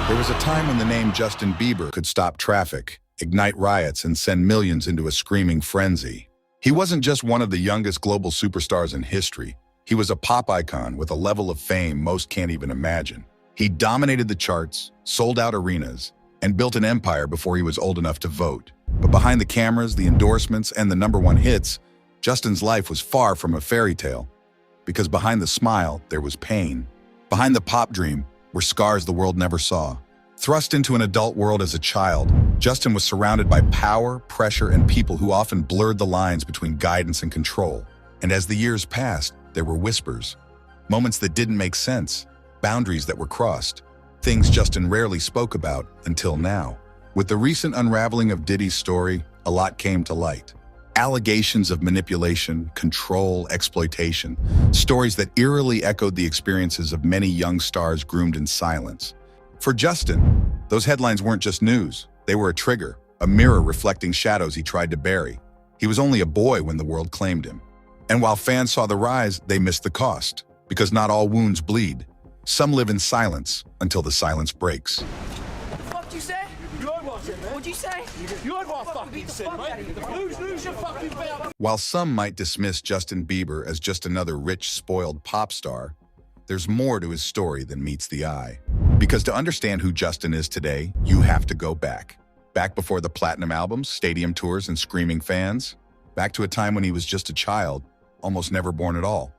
There was a time when the name Justin Bieber could stop traffic, ignite riots, and send millions into a screaming frenzy. He wasn't just one of the youngest global superstars in history. He was a pop icon with a level of fame most can't even imagine. He dominated the charts, sold out arenas, and built an empire before he was old enough to vote. But behind the cameras, the endorsements, and the #1 hits, Justin's life was far from a fairy tale. Because behind the smile, there was pain. Behind the pop dream were scars the world never saw. Thrust into an adult world as a child, Justin was surrounded by power, pressure, and people who often blurred the lines between guidance and control. And as the years passed, there were whispers, moments that didn't make sense, boundaries that were crossed, things Justin rarely spoke about until now. With the recent unraveling of Diddy's story, a lot came to light. Allegations of manipulation, control, exploitation, stories that eerily echoed the experiences of many young stars groomed in silence. For Justin, those headlines weren't just news. They were a trigger, a mirror reflecting shadows he tried to bury. He was only a boy when the world claimed him. And while fans saw the rise, they missed the cost. Because not all wounds bleed. Some live in silence until the silence breaks. What the fuck you say? You heard what I said, man. What'd you say? You heard what I fucking said, mate. Lose your fucking belt. While some might dismiss Justin Bieber as just another rich, spoiled pop star, there's more to his story than meets the eye. Because to understand who Justin is today, you have to go back. Back before the platinum albums, stadium tours, and screaming fans. Back to a time when he was just a child, almost never born at all.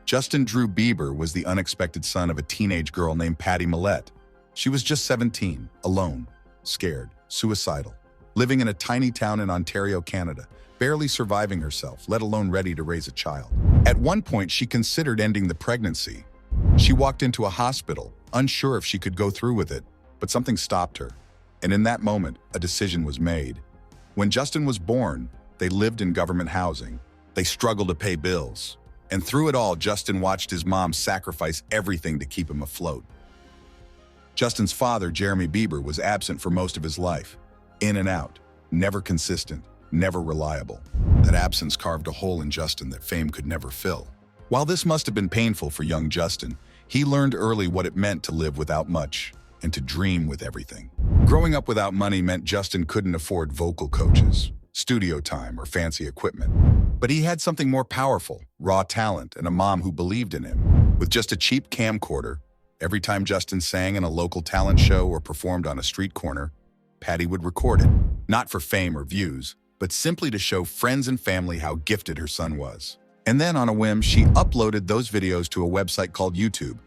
Justin Drew Bieber was the unexpected son of a teenage girl named Patty Millette. She was just 17, alone, scared, suicidal, living in a tiny town in Ontario, Canada, barely surviving herself, let alone ready to raise a child. At one point, she considered ending the pregnancy. She walked into a hospital, unsure if she could go through with it, but something stopped her. And in that moment, a decision was made. When Justin was born, they lived in government housing. They struggled to pay bills. And through it all, Justin watched his mom sacrifice everything to keep him afloat. Justin's father, Jeremy Bieber, was absent for most of his life. In and out, never consistent, never reliable. That absence carved a hole in Justin that fame could never fill. While this must have been painful for young Justin, he learned early what it meant to live without much and to dream with everything. Growing up without money meant Justin couldn't afford vocal coaches, studio time, or fancy equipment. But he had something more powerful, raw talent, and a mom who believed in him. With just a cheap camcorder, every time Justin sang in a local talent show or performed on a street corner, Patty would record it, not for fame or views, but simply to show friends and family how gifted her son was. And then on a whim, she uploaded those videos to a website called YouTube.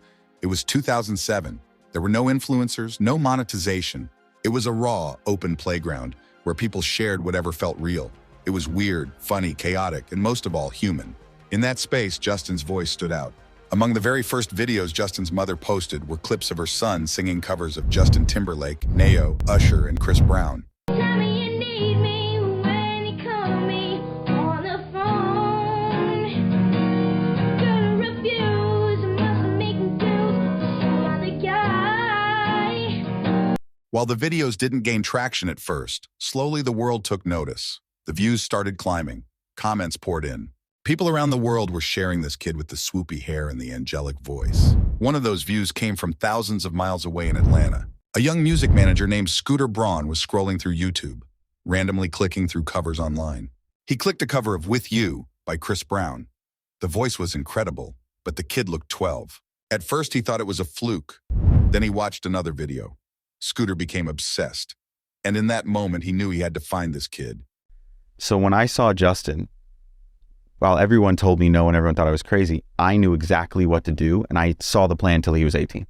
It was 2007. There were no influencers, no monetization. It was a raw, open playground where people shared whatever felt real. It was weird, funny, chaotic, and most of all, human. In that space, Justin's voice stood out. Among the very first videos Justin's mother posted were clips of her son singing covers of Justin Timberlake, Neo, Usher, and Chris Brown. Tell me you need me when you call me on the phone. Gonna refuse, must make me do, you're the guy. While the videos didn't gain traction at first, slowly the world took notice. The views started climbing. Comments poured in. People around the world were sharing this kid with the swoopy hair and the angelic voice. One of those views came from thousands of miles away in Atlanta. A young music manager named Scooter Braun was scrolling through YouTube, randomly clicking through covers online. He clicked a cover of With You by Chris Brown. The voice was incredible, but the kid looked 12. At first, he thought it was a fluke. Then he watched another video. Scooter became obsessed. And in that moment, he knew he had to find this kid. So when I saw Justin, while everyone told me no and everyone thought I was crazy, I knew exactly what to do, and I saw the plan until he was 18.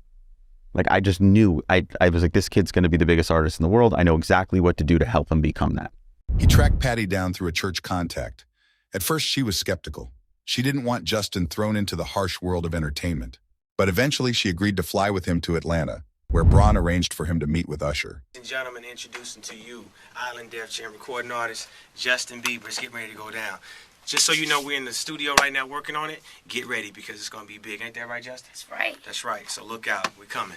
Like, I just knew. I was like, this kid's going to be the biggest artist in the world. I know exactly what to do to help him become that. He tracked Patty down through a church contact. At first, she was skeptical. She didn't want Justin thrown into the harsh world of entertainment. But eventually, she agreed to fly with him to Atlanta, where Braun arranged for him to meet with Usher. Ladies and gentlemen, introducing to you, Island Def Jam recording artist, Justin Bieber. It's getting ready to go down. Just so you know, we're in the studio right now working on it. Get ready because it's going to be big. Ain't that right, Justin? That's right. That's right. So look out. We're coming.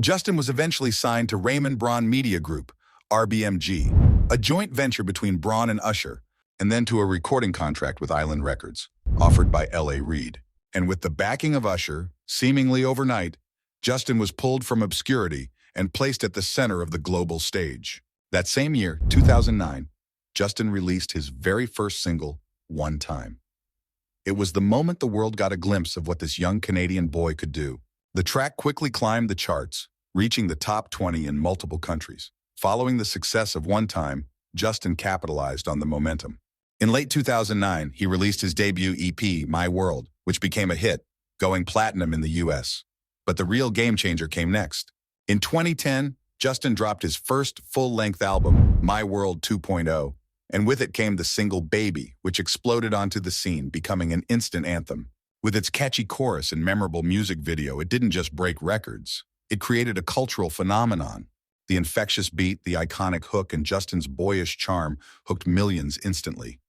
Justin was eventually signed to Raymond Braun Media Group, RBMG, a joint venture between Braun and Usher, and then to a recording contract with Island Records, offered by L.A. Reid. And with the backing of Usher, seemingly overnight, Justin was pulled from obscurity and placed at the center of the global stage. That same year, 2009, Justin released his very first single, One Time. It was the moment the world got a glimpse of what this young Canadian boy could do. The track quickly climbed the charts, reaching the top 20 in multiple countries. Following the success of One Time, Justin capitalized on the momentum. In late 2009, he released his debut EP, My World, which became a hit, going platinum in the US. But the real game changer came next. In 2010, Justin dropped his first full-length album, My World 2.0, and with it came the single Baby, which exploded onto the scene, becoming an instant anthem. With its catchy chorus and memorable music video, it didn't just break records. It created a cultural phenomenon. The infectious beat, the iconic hook, and Justin's boyish charm hooked millions instantly.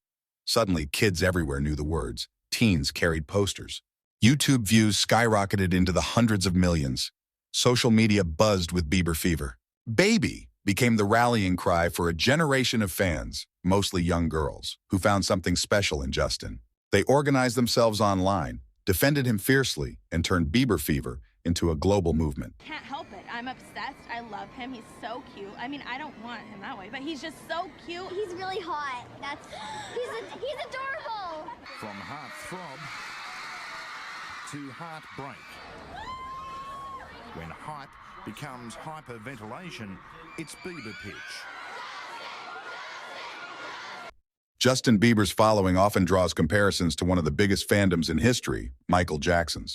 Suddenly, kids everywhere knew the words. Teens carried posters. YouTube views skyrocketed into the hundreds of millions. Social media buzzed with Bieber fever. Baby became the rallying cry for a generation of fans, mostly young girls, who found something special in Justin. They organized themselves online, defended him fiercely, and turned Bieber fever into a global movement. Can't help it. I'm obsessed. I love him. He's so cute. I mean, I don't want him that way, but he's just so cute. He's really hot. He's adorable. From heartthrob to heartbreak. When hype becomes hyperventilation, it's Bieber pitch. Justin Bieber's following often draws comparisons to one of the biggest fandoms in history, Michael Jackson's.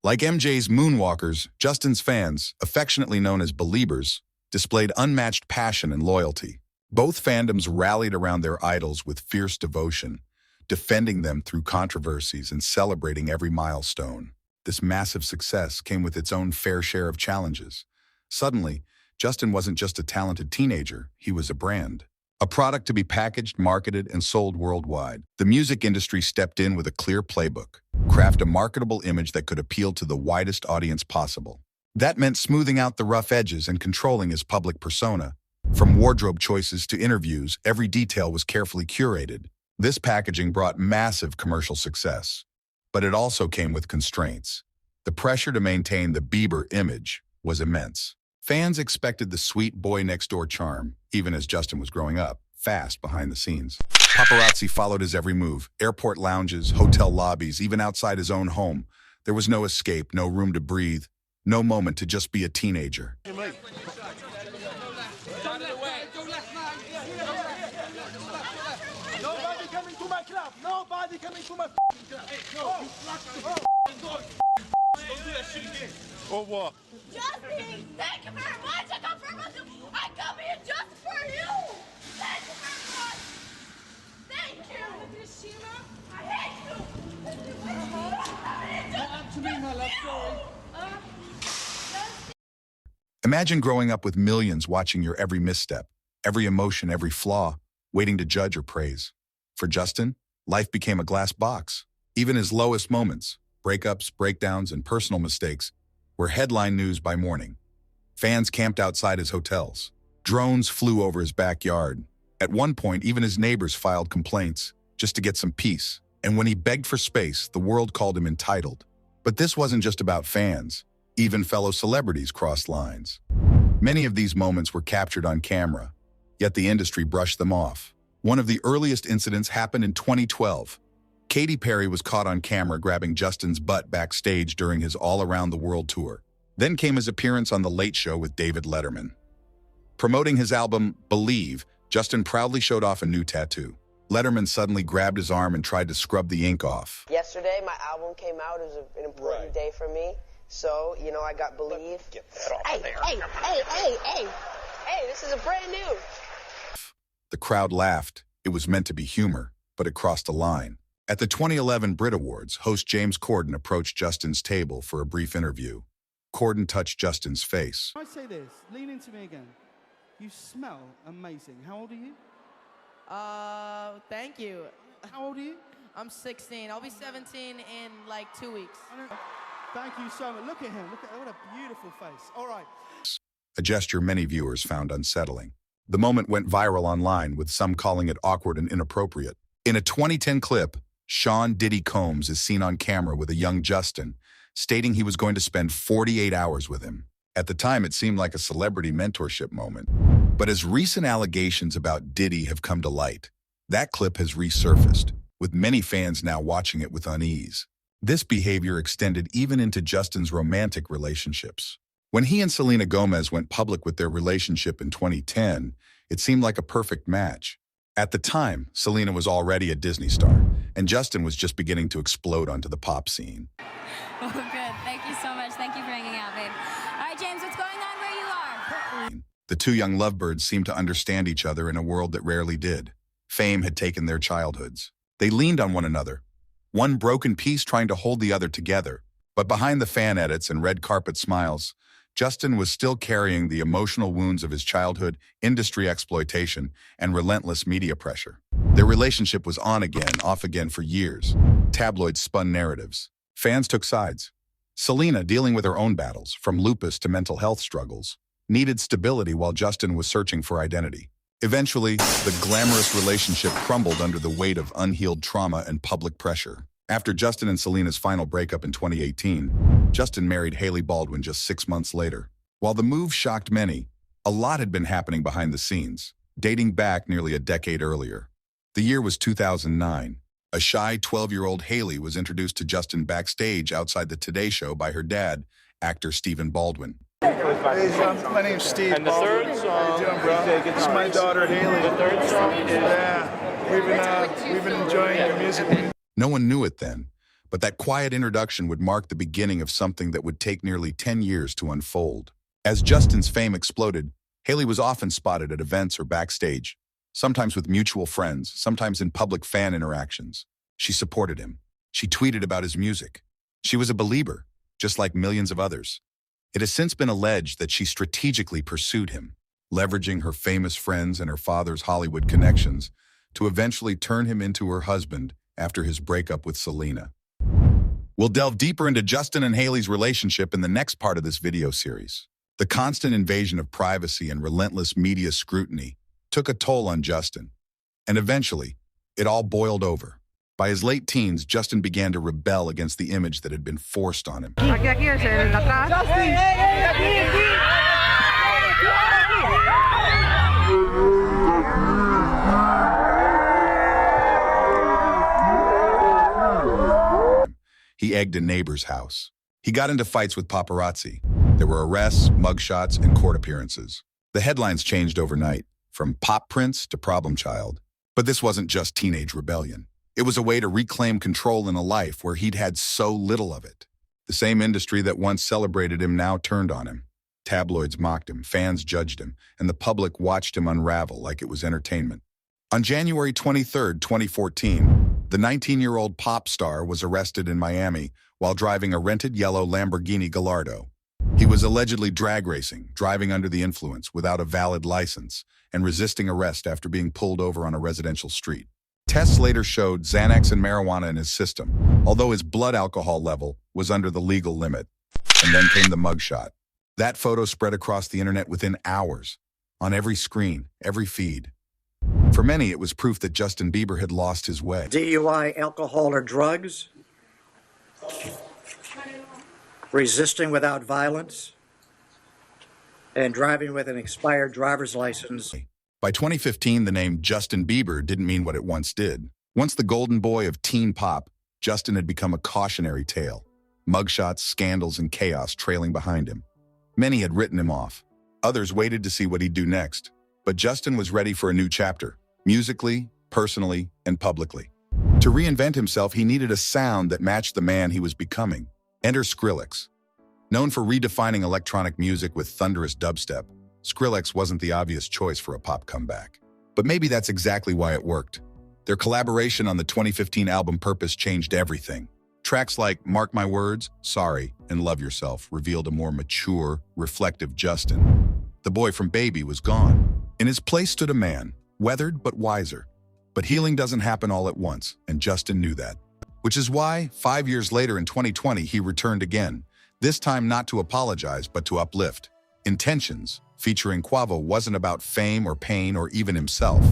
Like MJ's Moonwalkers, Justin's fans, affectionately known as Beliebers, displayed unmatched passion and loyalty. Both fandoms rallied around their idols with fierce devotion, defending them through controversies and celebrating every milestone. This massive success came with its own fair share of challenges. Suddenly, Justin wasn't just a talented teenager, he was a brand. A product to be packaged, marketed, and sold worldwide. The music industry stepped in with a clear playbook. Craft a marketable image that could appeal to the widest audience possible. That meant smoothing out the rough edges and controlling his public persona. From wardrobe choices to interviews, every detail was carefully curated. This packaging brought massive commercial success. But it also came with constraints. The pressure to maintain the Bieber image was immense. Fans expected the sweet boy-next-door charm, even as Justin was growing up, fast behind the scenes. Paparazzi followed his every move. Airport lounges, hotel lobbies, even outside his own home. There was no escape, no room to breathe, no moment to just be a teenager. Nobody coming to my club! Nobody coming to my club! Don't do that shit again. Or what? Justin, thank you very much. I come here just for you. Thank you very much. Thank you. I hate you. Not up to me, my love. Sorry. Imagine growing up with millions watching your every misstep, every emotion, every flaw, waiting to judge or praise. For Justin, life became a glass box. Even his lowest moments, breakups, breakdowns, and personal mistakes, were headline news by morning. Fans camped outside his hotels. Drones flew over his backyard. At one point, even his neighbors filed complaints just to get some peace. And when he begged for space, the world called him entitled. But this wasn't just about fans. Even fellow celebrities crossed lines. Many of these moments were captured on camera, yet the industry brushed them off. One of the earliest incidents happened in 2012. Katy Perry was caught on camera grabbing Justin's butt backstage during his all-around-the-world tour. Then came his appearance on The Late Show with David Letterman. Promoting his album, Believe, Justin proudly showed off a new tattoo. Letterman suddenly grabbed his arm and tried to scrub the ink off. Yesterday, my album came out. It was an important day for me. So, you know, I got Believe. Get that off of there. Hey, this is a brand new. The crowd laughed. It was meant to be humor, but it crossed a line. At the 2011 Brit Awards, host James Corden approached Justin's table for a brief interview. Corden touched Justin's face. I say this, lean into me again. You smell amazing. How old are you? Thank you. How old are you? I'm 16. I'll be 17 in like 2 weeks. Thank you so much. Look at him. Look at what a beautiful face. All right. A gesture many viewers found unsettling. The moment went viral online, with some calling it awkward and inappropriate. In a 2010 clip, Sean Diddy Combs is seen on camera with a young Justin, stating he was going to spend 48 hours with him. At the time, it seemed like a celebrity mentorship moment. But as recent allegations about Diddy have come to light, that clip has resurfaced, with many fans now watching it with unease. This behavior extended even into Justin's romantic relationships. When he and Selena Gomez went public with their relationship in 2010, it seemed like a perfect match. At the time, Selena was already a Disney star, and Justin was just beginning to explode onto the pop scene. Oh, good. Thank you so much. Thank you for hanging out, babe. All right, James, what's going on where you are? The two young lovebirds seemed to understand each other in a world that rarely did. Fame had taken their childhoods. They leaned on one another, one broken piece trying to hold the other together. But behind the fan edits and red carpet smiles, Justin was still carrying the emotional wounds of his childhood, industry exploitation, and relentless media pressure. Their relationship was on again, off again for years. Tabloids spun narratives. Fans took sides. Selena, dealing with her own battles, from lupus to mental health struggles, needed stability while Justin was searching for identity. Eventually, the glamorous relationship crumbled under the weight of unhealed trauma and public pressure. After Justin and Selena's final breakup in 2018, Justin married Hailey Baldwin just 6 months later. While the move shocked many, a lot had been happening behind the scenes, dating back nearly a decade earlier. The year was 2009. A shy 12-year-old Hailey was introduced to Justin backstage outside the Today Show by her dad, actor Stephen Baldwin. Hey, my name's Steve. And the third song, how you doing, bro? This is my daughter Haley. The third song, yeah. We've been enjoying your music. No one knew it then, but that quiet introduction would mark the beginning of something that would take nearly 10 years to unfold. As Justin's fame exploded, Hailey was often spotted at events or backstage, sometimes with mutual friends, sometimes in public fan interactions. She supported him. She tweeted about his music. She was a believer, just like millions of others. It has since been alleged that she strategically pursued him, leveraging her famous friends and her father's Hollywood connections to eventually turn him into her husband after his breakup with Selena. We'll delve deeper into Justin and Hailey's relationship in the next part of this video series. The constant invasion of privacy and relentless media scrutiny took a toll on Justin, and eventually, it all boiled over. By his late teens, Justin began to rebel against the image that had been forced on him. He egged a neighbor's house. He got into fights with paparazzi. There were arrests, mugshots, and court appearances. The headlines changed overnight, from pop prince to problem child. But this wasn't just teenage rebellion. It was a way to reclaim control in a life where he'd had so little of it. The same industry that once celebrated him now turned on him. Tabloids mocked him, fans judged him, and the public watched him unravel like it was entertainment. On January 23, 2014, the 19-year-old pop star was arrested in Miami while driving a rented yellow Lamborghini Gallardo. He was allegedly drag racing, driving under the influence without a valid license, and resisting arrest after being pulled over on a residential street. Tests later showed Xanax and marijuana in his system, although his blood alcohol level was under the legal limit. And then came the mugshot. That photo spread across the internet within hours, on every screen, every feed. For many, it was proof that Justin Bieber had lost his way. DUI, alcohol, or drugs? Resisting without violence? And driving with an expired driver's license? By 2015, the name Justin Bieber didn't mean what it once did. Once the golden boy of teen pop, Justin had become a cautionary tale. Mugshots, scandals, and chaos trailing behind him. Many had written him off. Others waited to see what he'd do next. But Justin was ready for a new chapter, musically, personally, and publicly. To reinvent himself, he needed a sound that matched the man he was becoming. Enter Skrillex. Known for redefining electronic music with thunderous dubstep, Skrillex wasn't the obvious choice for a pop comeback. But maybe that's exactly why it worked. Their collaboration on the 2015 album Purpose changed everything. Tracks like Mark My Words, Sorry, and Love Yourself revealed a more mature, reflective Justin. The boy from Baby was gone. In his place stood a man, weathered but wiser. But healing doesn't happen all at once, and Justin knew that. Which is why, 5 years later in 2020, he returned again, this time not to apologize, but to uplift. Intentions, featuring Quavo, wasn't about fame or pain or even himself.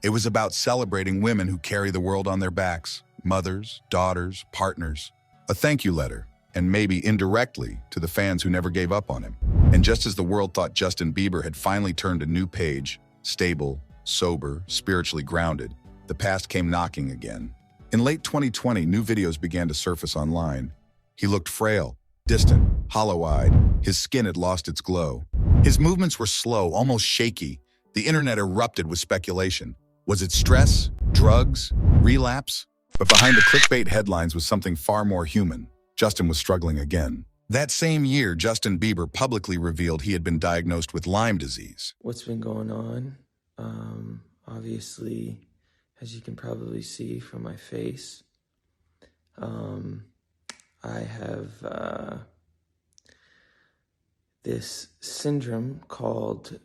It was about celebrating women who carry the world on their backs, mothers, daughters, partners. A thank you letter, and maybe indirectly, to the fans who never gave up on him. And just as the world thought Justin Bieber had finally turned a new page, stable, sober, spiritually grounded, the past came knocking again. In late 2020, new videos began to surface online. He looked frail, distant, hollow-eyed. His skin had lost its glow. His movements were slow, almost shaky. The internet erupted with speculation. Was it stress, drugs, relapse? But behind the clickbait headlines was something far more human. Justin was struggling again. That same year, Justin Bieber publicly revealed he had been diagnosed with Lyme disease. What's been going on? Obviously, as you can probably see from my face, I have this syndrome called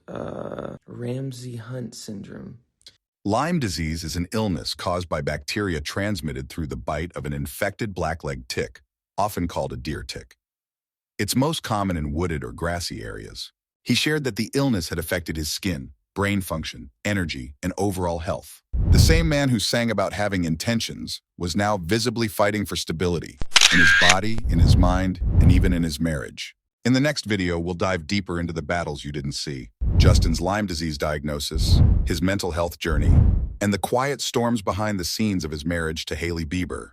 Ramsay-Hunt syndrome. Lyme disease is an illness caused by bacteria transmitted through the bite of an infected blackleg tick, often called a deer tick. It's most common in wooded or grassy areas. He shared that the illness had affected his skin, brain function, energy, and overall health. The same man who sang about having intentions was now visibly fighting for stability in his body, in his mind, and even in his marriage. In the next video, we'll dive deeper into the battles you didn't see. Justin's Lyme disease diagnosis, his mental health journey, and the quiet storms behind the scenes of his marriage to Hailey Bieber.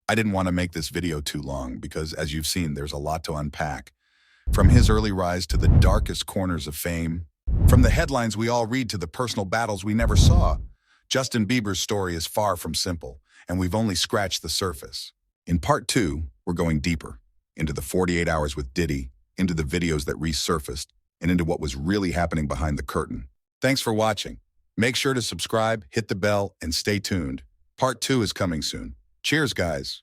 I didn't want to make this video too long because, as you've seen, there's a lot to unpack. From his early rise to the darkest corners of fame, from the headlines we all read to the personal battles we never saw, Justin Bieber's story is far from simple, and we've only scratched the surface. In part 2, we're going deeper, into the 48 hours with Diddy, into the videos that resurfaced, and into what was really happening behind the curtain. Thanks for watching. Make sure to subscribe, hit the bell, and stay tuned. Part 2 is coming soon. Cheers, guys.